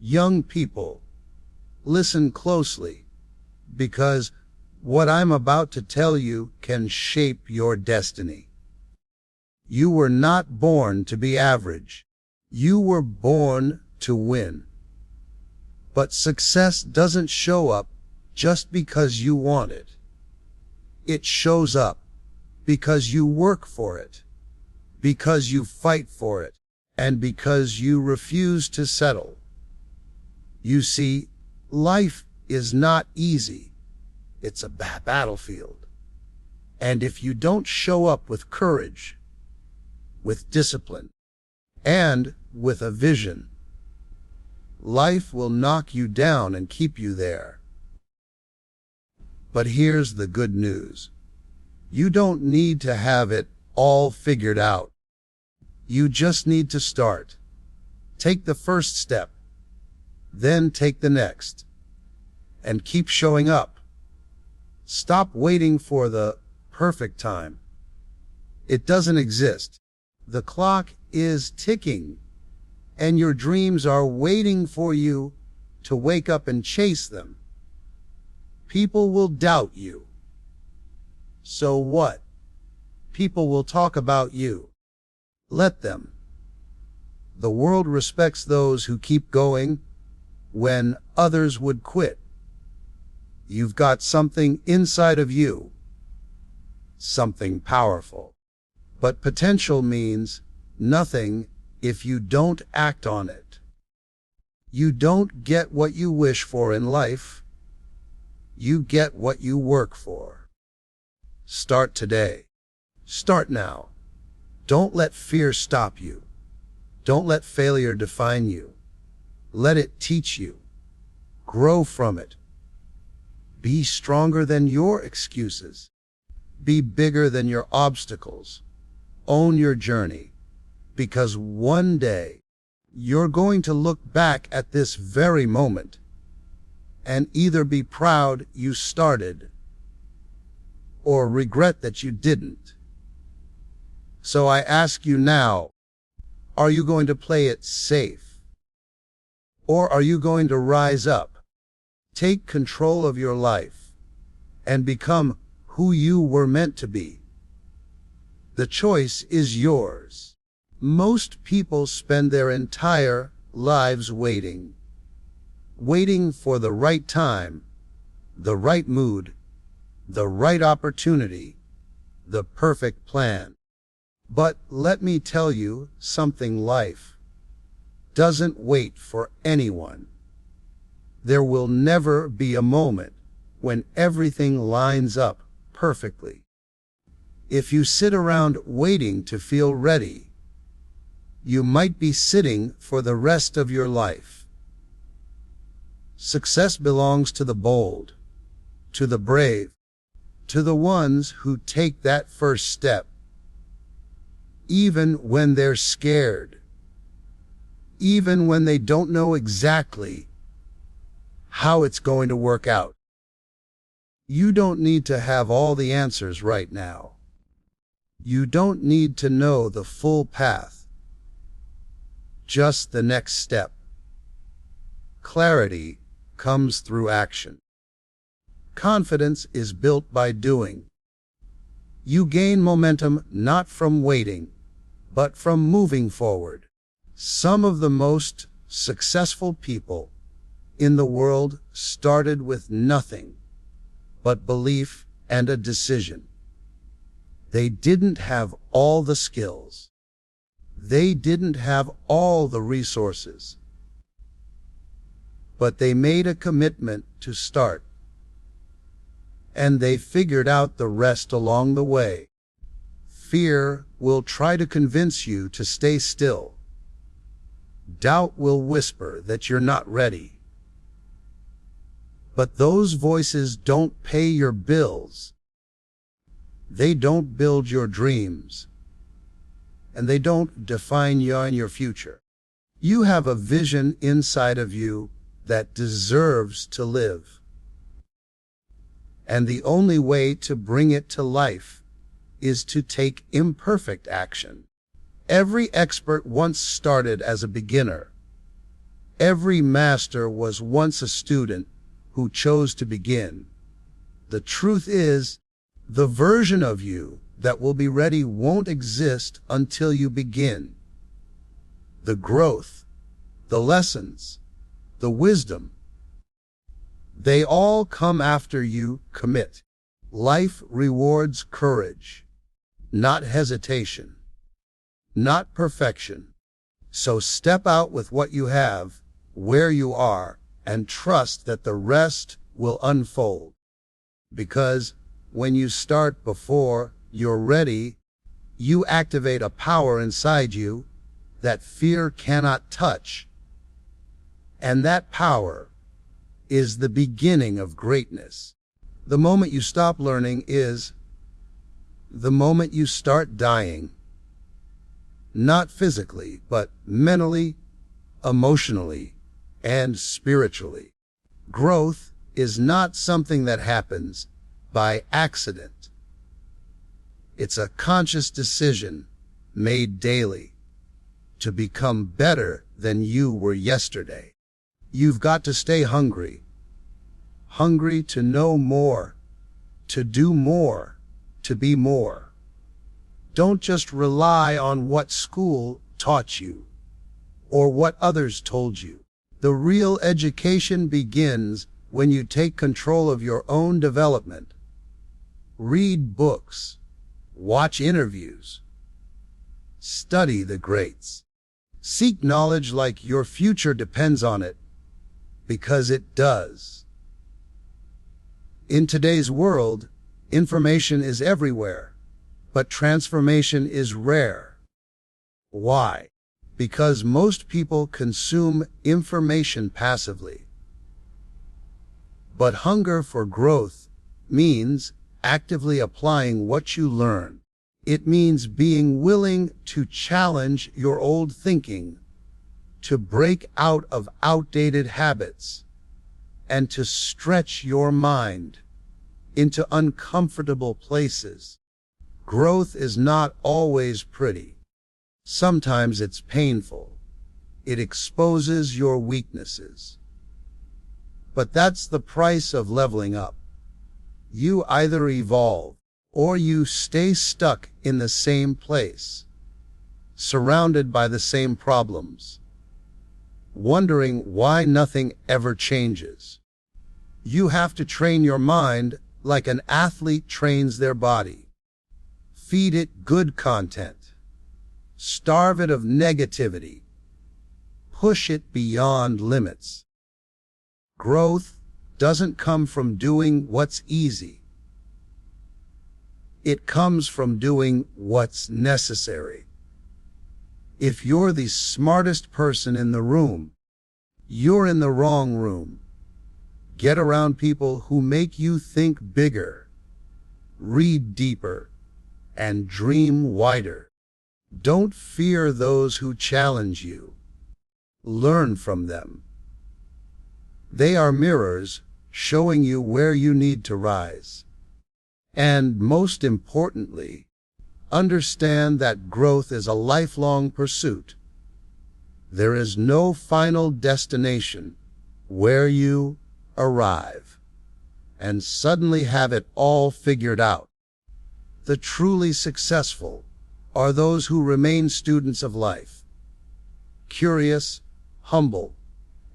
Young people, listen closely, because what I'm about to tell you can shape your destiny. You were not born to be average. You were born to win. But success doesn't show up just because you want it. It shows up because you work for it, because you fight for it, and because you refuse to settle. You see, life is not easy. It's a battlefield. And if you don't show up with courage, with discipline, and with a vision, life will knock you down and keep you there. But here's the good news. You don't need to have it all figured out. You just need to start. Take the first step, then take the next, and keep showing up. Stop waiting for the perfect time. It doesn't exist. The clock is ticking, and your dreams are waiting for you to wake up and chase them. People will doubt you. So what? People will talk about you. Let them. The world respects those who keep going when others would quit. You've got something inside of you, something powerful. But potential means nothing if you don't act on it. You don't get what you wish for in life. You get what you work for. Start today. Start now. Don't let fear stop you. Don't let failure define you. Let it teach you. Grow from it. Be stronger than your excuses. Be bigger than your obstacles. Own your journey, because one day you're going to look back at this very moment and either be proud you started or regret that you didn't. So I ask you now, are you going to play it safe? Or are you going to rise up, take control of your life, and become who you were meant to be? The choice is yours. Most people spend their entire lives waiting for the right time, the right mood, the right opportunity, the perfect plan. But let me tell you something, life doesn't wait for anyone. There will never be a moment when everything lines up perfectly. If you sit around waiting to feel ready, you might be sitting for the rest of your life. Success belongs to the bold, to the brave, to the ones who take that first step, even when they're scared, even when they don't know exactly how it's going to work out. You don't need to have all the answers right now. You don't need to know the full path, just the next step. Clarity comes through action. Confidence is built by doing. You gain momentum not from waiting, but from moving forward. Some of the most successful people in the world started with nothing but belief and a decision. They didn't have all the skills. They didn't have all the resources. But they made a commitment to start. And they figured out the rest along the way. Fear will try to convince you to stay still. Doubt will whisper that you're not ready. But those voices don't pay your bills. They don't build your dreams. And they don't define you and your future. You have a vision inside of you that deserves to live. And the only way to bring it to life is to take imperfect action. Every expert once started as a beginner. Every master was once a student who chose to begin. The truth is, the version of you that will be ready won't exist until you begin. The growth, the lessons, the wisdom, they all come after you commit. Life rewards courage, not hesitation, not perfection. So step out with what you have, where you are, and trust that the rest will unfold. Because when you start before you're ready, you activate a power inside you that fear cannot touch. And that power is the beginning of greatness. The moment you stop learning is the moment you start dying. Not physically, but mentally, emotionally, and spiritually. Growth is not something that happens by accident. It's a conscious decision made daily to become better than you were yesterday. You've got to stay hungry. Hungry to know more, to do more, to be more. Don't just rely on what school taught you or what others told you. The real education begins when you take control of your own development. Read books, watch interviews, study the greats. Seek knowledge like your future depends on it, because it does. In today's world, information is everywhere. But transformation is rare. Why? Because most people consume information passively. But hunger for growth means actively applying what you learn. It means being willing to challenge your old thinking, to break out of outdated habits, and to stretch your mind into uncomfortable places. Growth is not always pretty. Sometimes it's painful. It exposes your weaknesses. But that's the price of leveling up. You either evolve or you stay stuck in the same place, surrounded by the same problems, wondering why nothing ever changes. You have to train your mind like an athlete trains their body. Feed it good content. Starve it of negativity. Push it beyond limits. Growth doesn't come from doing what's easy. It comes from doing what's necessary. If you're the smartest person in the room, you're in the wrong room. Get around people who make you think bigger, read deeper, and dream wider. Don't fear those who challenge you. Learn from them. They are mirrors showing you where you need to rise. And most importantly, understand that growth is a lifelong pursuit. There is no final destination where you arrive and suddenly have it all figured out. The truly successful are those who remain students of life, curious, humble,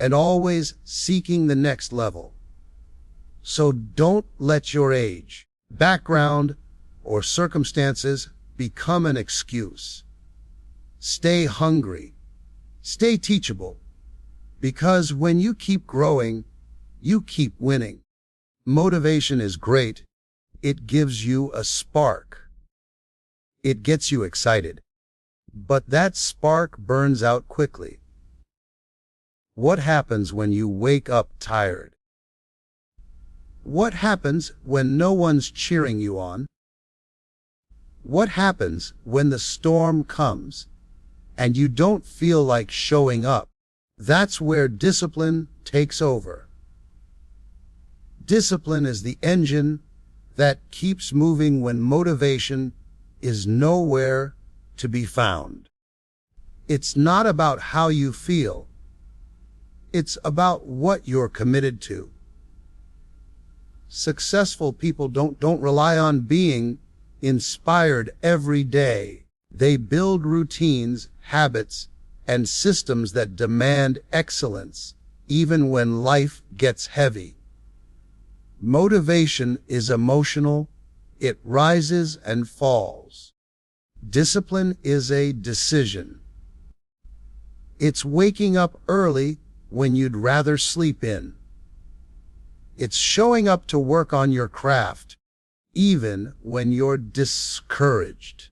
and always seeking the next level. So don't let your age, background, or circumstances become an excuse. Stay hungry, stay teachable, because when you keep growing, you keep winning. Motivation is great. It gives you a spark. It gets you excited. But that spark burns out quickly. What happens when you wake up tired? What happens when no one's cheering you on? What happens when the storm comes and you don't feel like showing up? That's where discipline takes over. Discipline is the engine that keeps moving when motivation is nowhere to be found. It's not about how you feel. It's about what you're committed to. Successful people don't rely on being inspired every day. They build routines, habits, and systems that demand excellence, even when life gets heavy. Motivation is emotional. It rises and falls. Discipline is a decision. It's waking up early when you'd rather sleep in. It's showing up to work on your craft, even when you're discouraged.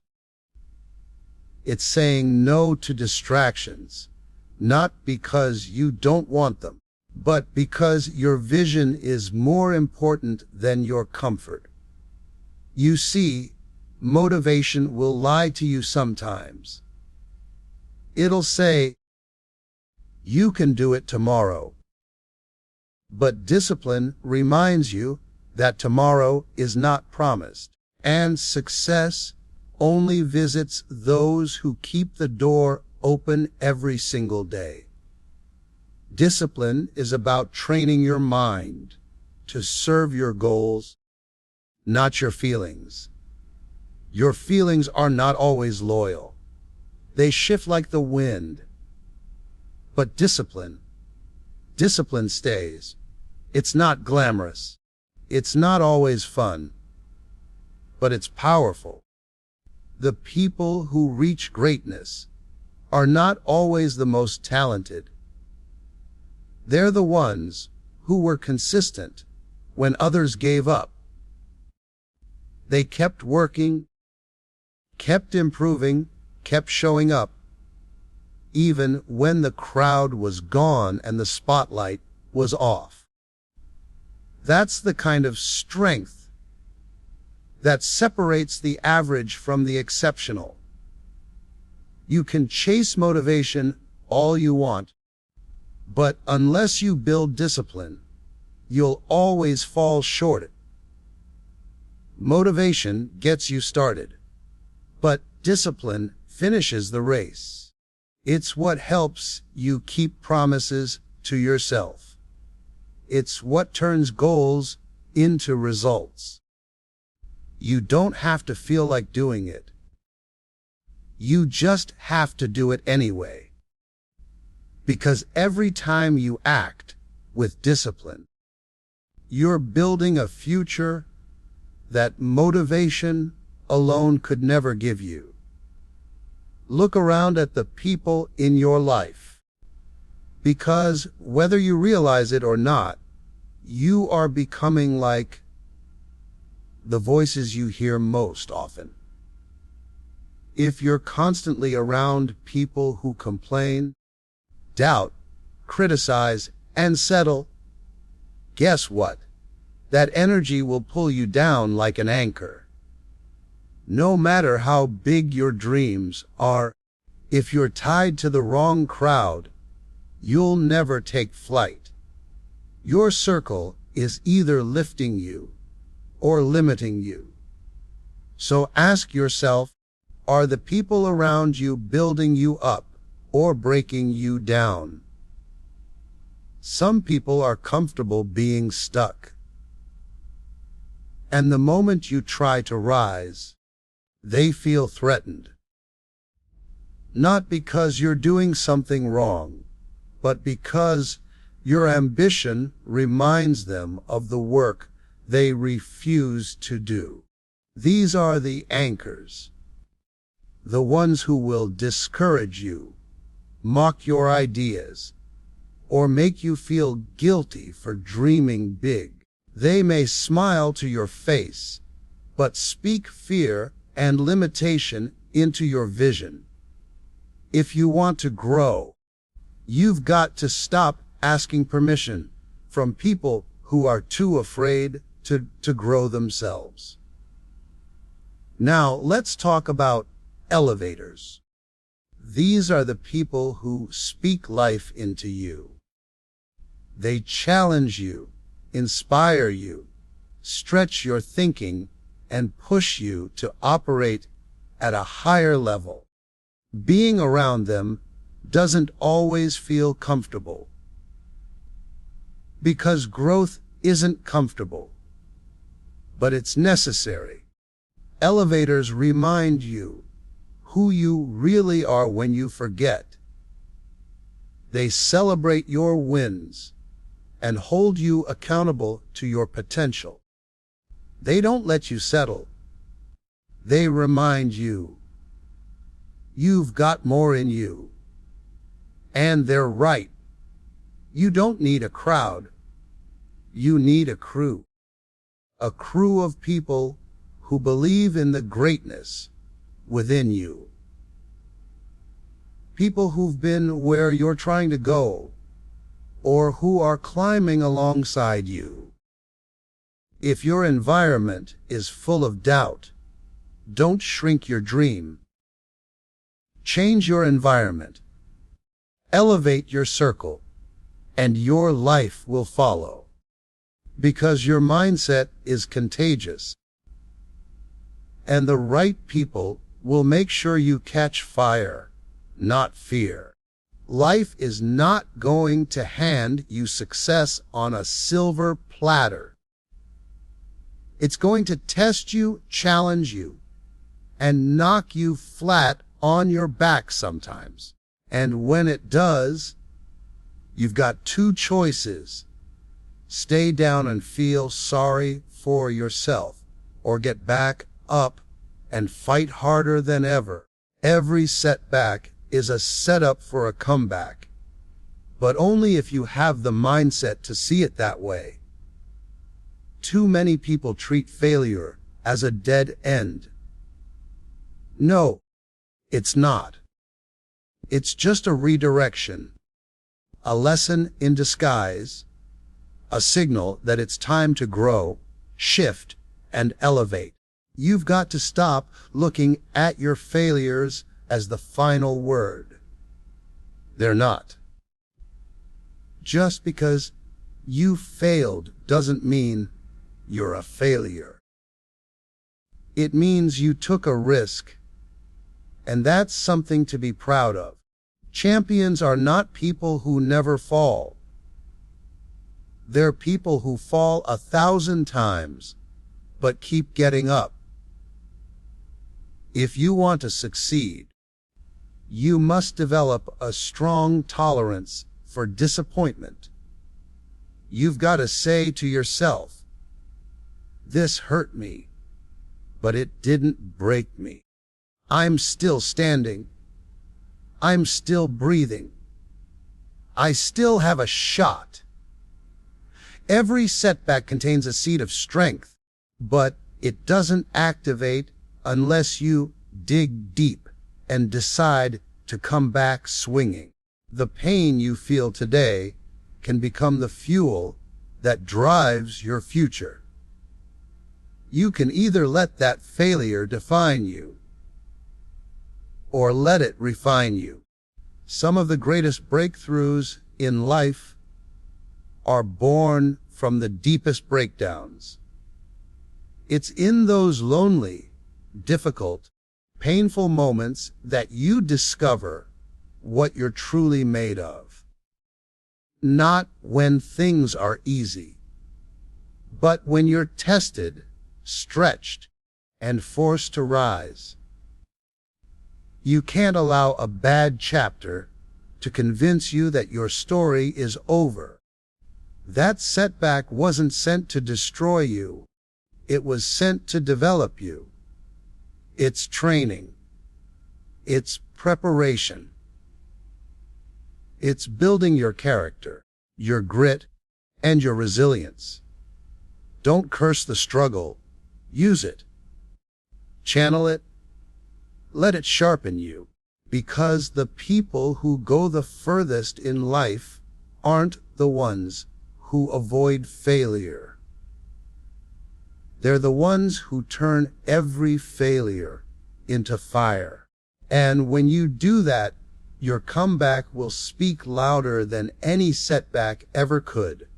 It's saying no to distractions, not because you don't want them, but because your vision is more important than your comfort. You see, motivation will lie to you sometimes. It'll say, "You can do it tomorrow." But discipline reminds you that tomorrow is not promised, and success only visits those who keep the door open every single day. Discipline is about training your mind to serve your goals, not your feelings. Your feelings are not always loyal. They shift like the wind. But discipline stays. It's not glamorous. It's not always fun. But it's powerful. The people who reach greatness are not always the most talented. They're the ones who were consistent when others gave up. They kept working, kept improving, kept showing up, even when the crowd was gone and the spotlight was off. That's the kind of strength that separates the average from the exceptional. You can chase motivation all you want, but unless you build discipline, you'll always fall short. Motivation gets you started, but discipline finishes the race. It's what helps you keep promises to yourself. It's what turns goals into results. You don't have to feel like doing it. You just have to do it anyway. Because every time you act with discipline, you're building a future that motivation alone could never give you. Look around at the people in your life. Because whether you realize it or not, you are becoming like the voices you hear most often. If you're constantly around people who complain, doubt, criticize, and settle, guess what? That energy will pull you down like an anchor. No matter how big your dreams are, if you're tied to the wrong crowd, you'll never take flight. Your circle is either lifting you or limiting you. So ask yourself, are the people around you building you up or breaking you down? Some people are comfortable being stuck. And the moment you try to rise, they feel threatened. Not because you're doing something wrong, but because your ambition reminds them of the work they refuse to do. These are the anchors. The ones who will discourage you, mock your ideas, or make you feel guilty for dreaming big. They may smile to your face, but speak fear and limitation into your vision. If you want to grow, you've got to stop asking permission from people who are too afraid to grow themselves. Now, let's talk about elevators. These are the people who speak life into you. They challenge you, inspire you, stretch your thinking, and push you to operate at a higher level. Being around them doesn't always feel comfortable. Because growth isn't comfortable, but it's necessary. Elevators remind you who you really are when you forget. They celebrate your wins and hold you accountable to your potential. They don't let you settle. They remind you you've got more in you. And they're right. You don't need a crowd. You need a crew. A crew of people who believe in the greatness within you. People who've been where you're trying to go, or who are climbing alongside you. If your environment is full of doubt, don't shrink your dream. Change your environment. Elevate your circle, and your life will follow. Because your mindset is contagious. And the right people will make sure you catch fire, not fear. Life is not going to hand you success on a silver platter. It's going to test you, challenge you, and knock you flat on your back sometimes. And when it does, you've got two choices. Stay down and feel sorry for yourself, or get back up and fight harder than ever. Every setback is a setup for a comeback, but only if you have the mindset to see it that way. Too many people treat failure as a dead end. No, it's not. It's just a redirection, a lesson in disguise, a signal that it's time to grow, shift, and elevate. You've got to stop looking at your failures as the final word. They're not. Just because you failed doesn't mean you're a failure. It means you took a risk, and that's something to be proud of. Champions are not people who never fall. They're people who fall 1,000 times, but keep getting up. If you want to succeed, you must develop a strong tolerance for disappointment. You've got to say to yourself, "This hurt me, but it didn't break me. I'm still standing. I'm still breathing. I still have a shot." Every setback contains a seed of strength, but it doesn't activate unless you dig deep and decide to come back swinging. The pain you feel today can become the fuel that drives your future. You can either let that failure define you, or let it refine you. Some of the greatest breakthroughs in life are born from the deepest breakdowns. It's in those lonely, difficult, painful moments that you discover what you're truly made of. Not when things are easy, but when you're tested, stretched, and forced to rise. You can't allow a bad chapter to convince you that your story is over. That setback wasn't sent to destroy you. It was sent to develop you. It's training. It's preparation. It's building your character, your grit, and your resilience. Don't curse the struggle. Use it. Channel it. Let it sharpen you. Because the people who go the furthest in life aren't the ones who avoid failure. They're the ones who turn every failure into fire. And when you do that, your comeback will speak louder than any setback ever could.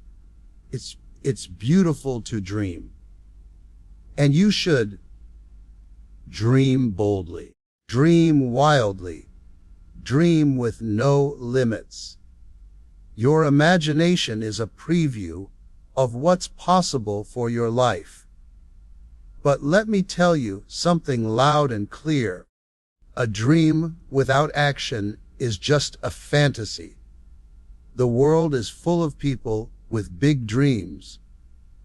It's beautiful to dream. And you should dream boldly, dream wildly, dream with no limits. Your imagination is a preview of what's possible for your life. But let me tell you something loud and clear. A dream without action is just a fantasy. The world is full of people with big dreams,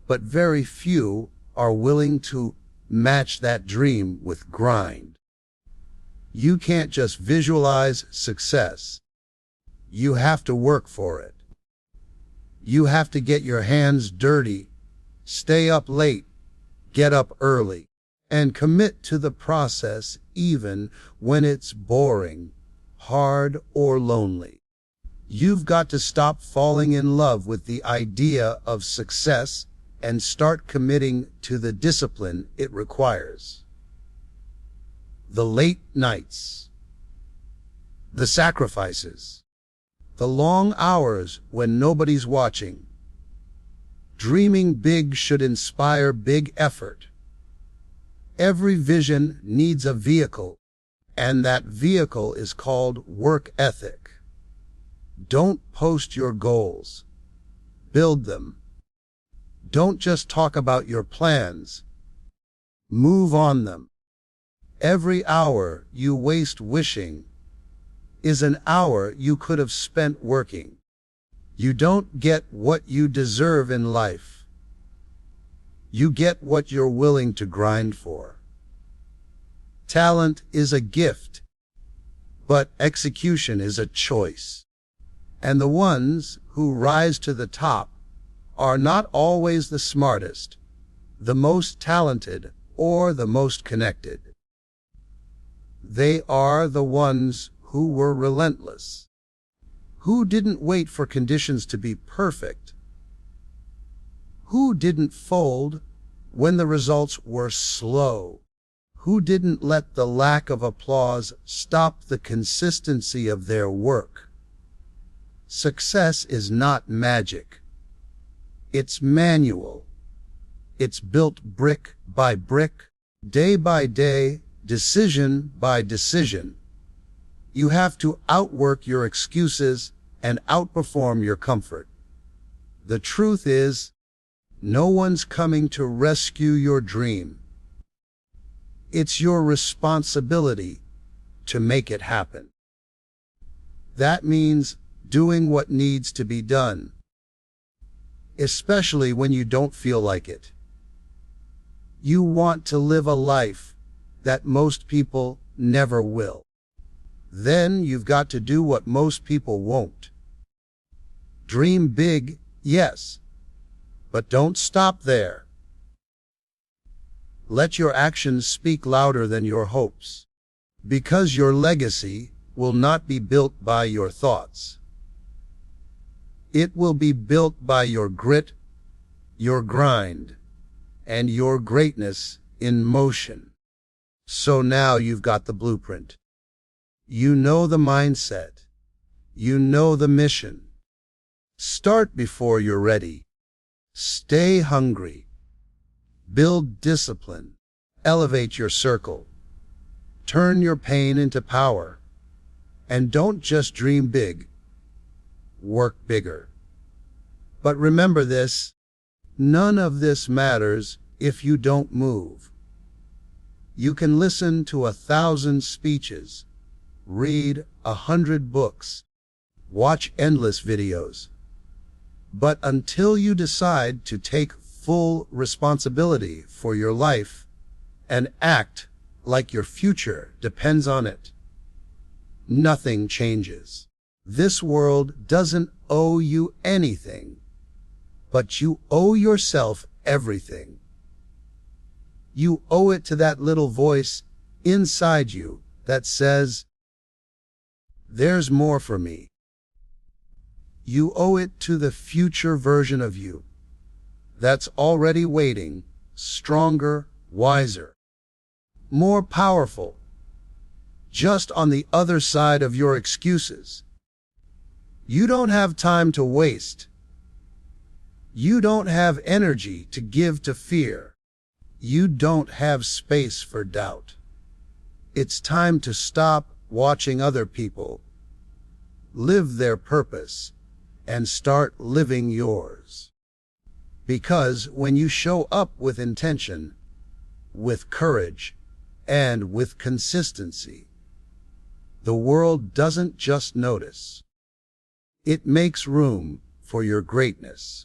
but very few are willing to match that dream with grind. You can't just visualize success. You have to work for it. You have to get your hands dirty, stay up late, get up early, and commit to the process even when it's boring, hard, or lonely. You've got to stop falling in love with the idea of success and start committing to the discipline it requires. The late nights, the sacrifices, the long hours when nobody's watching. Dreaming big should inspire big effort. Every vision needs a vehicle, and that vehicle is called work ethic. Don't post your goals. Build them. Don't just talk about your plans. Move on them. Every hour you waste wishing is an hour you could have spent working. You don't get what you deserve in life. You get what you're willing to grind for. Talent is a gift, but execution is a choice. And the ones who rise to the top are not always the smartest, the most talented, or the most connected. They are the ones who were relentless, who didn't wait for conditions to be perfect, who didn't fold when the results were slow, who didn't let the lack of applause stop the consistency of their work. Success is not magic. It's manual. It's built brick by brick, day by day, decision by decision. You have to outwork your excuses and outperform your comfort. The truth is, no one's coming to rescue your dream. It's your responsibility to make it happen. That means doing what needs to be done, especially when you don't feel like it. You want to live a life that most people never will. Then you've got to do what most people won't. Dream big, yes, but don't stop there. Let your actions speak louder than your hopes, because your legacy will not be built by your thoughts. It will be built by your grit, your grind, and your greatness in motion. So now you've got the blueprint. You know the mindset. You know the mission. Start before you're ready. Stay hungry. Build discipline. Elevate your circle. Turn your pain into power. And don't just dream big. Work bigger. But remember this, none of this matters if you don't move. You can listen to 1,000 speeches, read 100 books, watch endless videos. But until you decide to take full responsibility for your life and act like your future depends on it, nothing changes. This world doesn't owe you anything, but you owe yourself everything. You owe it to that little voice inside you that says, "There's more for me." You owe it to the future version of you that's already waiting, stronger, wiser, more powerful, just on the other side of your excuses. You don't have time to waste. You don't have energy to give to fear. You don't have space for doubt. It's time to stop watching other people live their purpose and start living yours. Because when you show up with intention, with courage, and with consistency, the world doesn't just notice. It makes room for your greatness.